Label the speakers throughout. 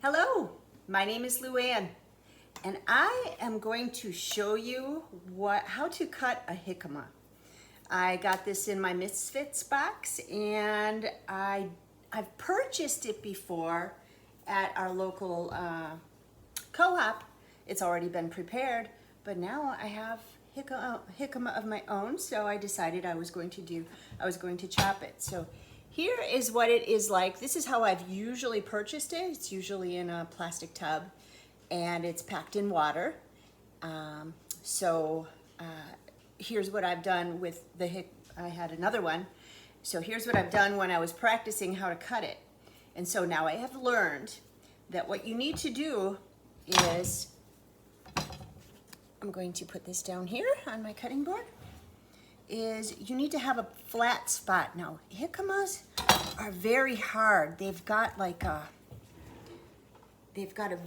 Speaker 1: Hello, my name is Luann, and I am going to show you how to cut a jicama. I got this in my Misfits box, and I've purchased it before at our local co-op. It's already been prepared, but now I have jicama of my own, so I decided I was going to chop it. So here is what it is like. This is how I've usually purchased it. It's usually in a plastic tub, and it's packed in water. Here's what I've done with I had another one. So here's what I've done when I was practicing how to cut it. And so now I have learned that what you need to do is, I'm going to put this down here on my cutting board, is you need to have a flat spot. Now, jicamas are very hard. They've got a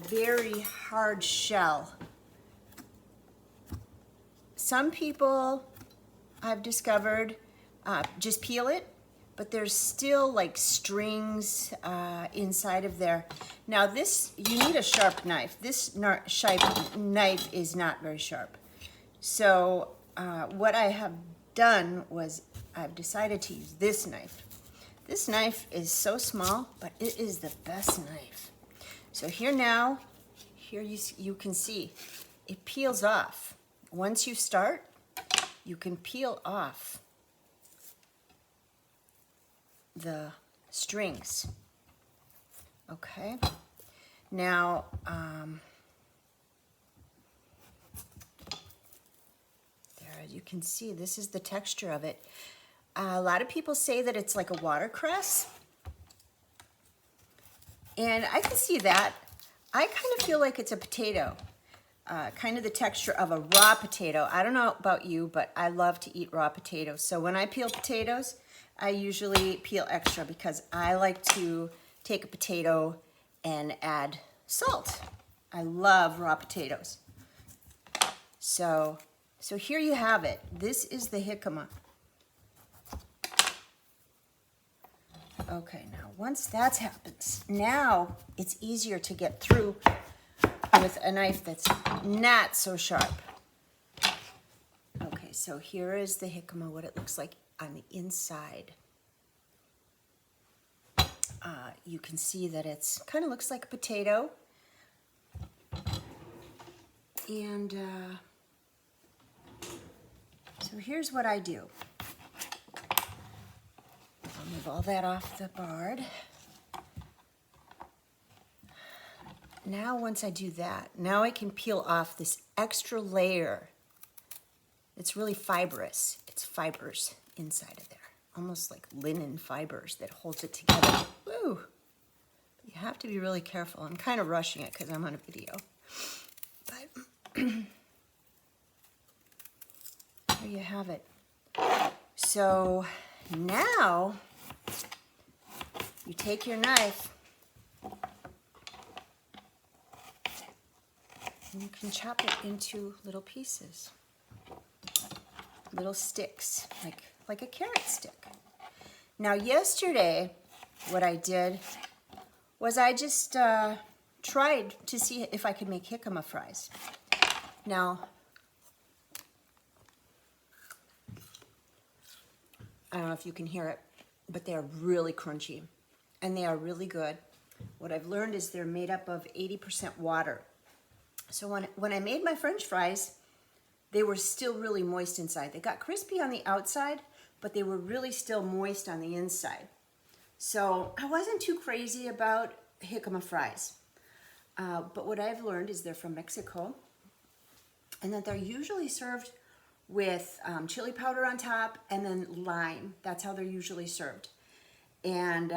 Speaker 1: very hard shell. Some people, I've discovered, just peel it, but there's still like strings inside of there. Now this, you need a sharp knife. This sharp knife is not very sharp. So what I have done was I've decided to use this knife. This knife is so small, but it is the best knife. So here you can see it peels off. Once you start, you can peel off the strings. Okay. Now, you can see this is the texture of it. A lot of people say that it's like a watercress, and I can see that. I kind of feel like it's a potato, kind of the texture of a raw potato. I don't know about you, but I love to eat raw potatoes. So when I peel potatoes, I usually peel extra because I like to take a potato and add salt. I love raw potatoes. So here you have it. This is the jicama. Okay, now once that happens, now it's easier to get through with a knife that's not so sharp. Okay, so here is the jicama, what it looks like on the inside. You can see that it's kind of looks like a potato. And so here's what I do. I'll move all that off the board. Now once I do that, now I can peel off this extra layer. It's really fibrous. It's fibers inside of there, almost like linen fibers that holds it together. Woo! You have to be really careful. I'm kind of rushing it because I'm on a video. But there you have it. So now you take your knife and you can chop it into little pieces, little sticks, like a carrot stick. Now yesterday, what I did was I just tried to see if I could make jicama fries. Now, I don't know if you can hear it, but they are really crunchy and they are really good. What I've learned is they're made up of 80% water. So when I made my French fries, they were still really moist inside. They got crispy on the outside, but they were really still moist on the inside. So I wasn't too crazy about jicama fries. But what I've learned is they're from Mexico, and that they're usually served with chili powder on top and then lime. That's how they're usually served. And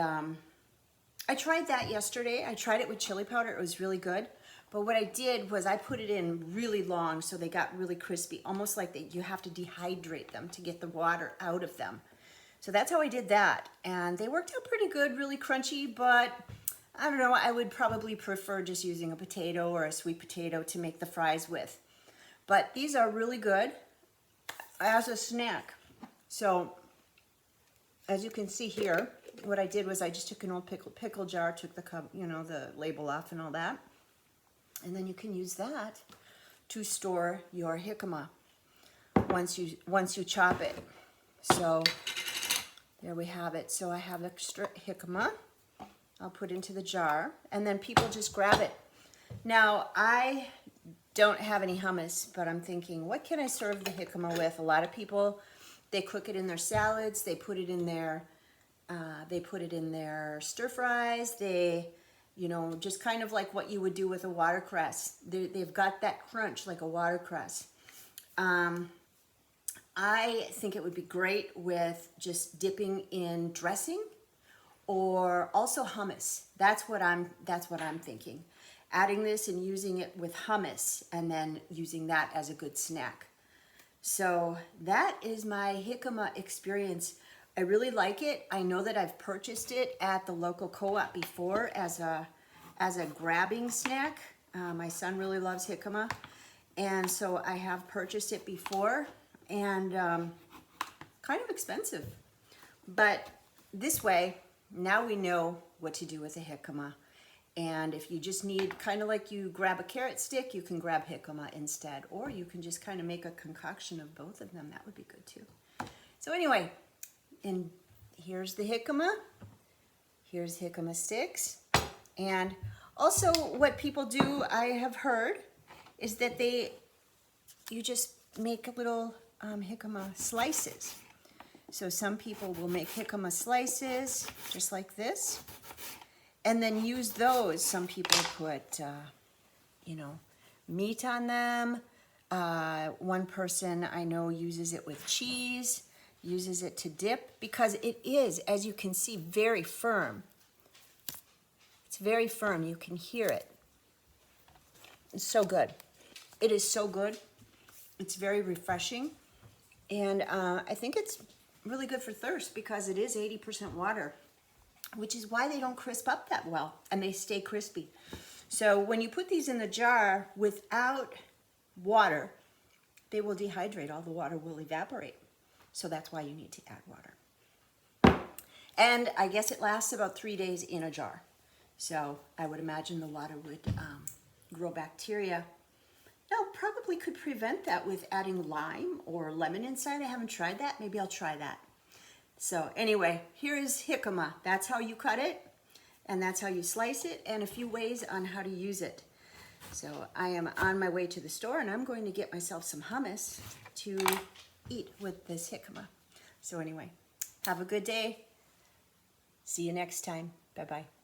Speaker 1: I tried that yesterday. I tried it with chili powder. It was really good. But what I did was I put it in really long so they got really crispy, almost like you have to dehydrate them to get the water out of them. So that's how I did that. And they worked out pretty good, really crunchy, but I don't know, I would probably prefer just using a potato or a sweet potato to make the fries with. But these are really good as a snack. So as you can see here, what I did was I just took an old pickle jar, took the the label off and all that, and then you can use that to store your jicama once you chop it. So there we have it. So I have extra jicama. I'll put into the jar, and then people just grab it. Now I don't have any hummus, but I'm thinking, what can I serve the jicama with? A lot of people, they cook it in their salads. They put it in their stir fries. They, just kind of like what you would do with a watercress. They've got that crunch like a watercress. I think it would be great with just dipping in dressing, or also hummus. That's what I'm thinking. Adding this and using it with hummus, and then using that as a good snack. So that is my jicama experience. I really like it. I know that I've purchased it at the local co-op before as a grabbing snack. My son really loves jicama, and so I have purchased it before, and kind of expensive. But this way, now we know what to do with a jicama. And if you just need, kind of like you grab a carrot stick, you can grab jicama instead. Or you can just kind of make a concoction of both of them. That would be good too. So anyway, and here's the jicama. Here's jicama sticks. And also what people do, I have heard, is that you just make little jicama slices. So some people will make jicama slices just like this, and then use those. Some people put, meat on them. One person I know uses it with cheese, uses it to dip, because it is, as you can see, very firm. It's very firm. You can hear it. It's so good. It is so good. It's very refreshing. And I think it's really good for thirst, because it is 80% water, which is why they don't crisp up that well, and they stay crispy. So when you put these in the jar without water, they will dehydrate. All the water will evaporate. So that's why you need to add water. And I guess it lasts about 3 days in a jar. So I would imagine the water would grow bacteria. Now, probably could prevent that with adding lime or lemon inside. I haven't tried that. Maybe I'll try that. So anyway, here is jicama. That's how you cut it, and that's how you slice it, and a few ways on how to use it. So I am on my way to the store, and I'm going to get myself some hummus to eat with this jicama. So anyway, have a good day. See you next time. Bye-bye.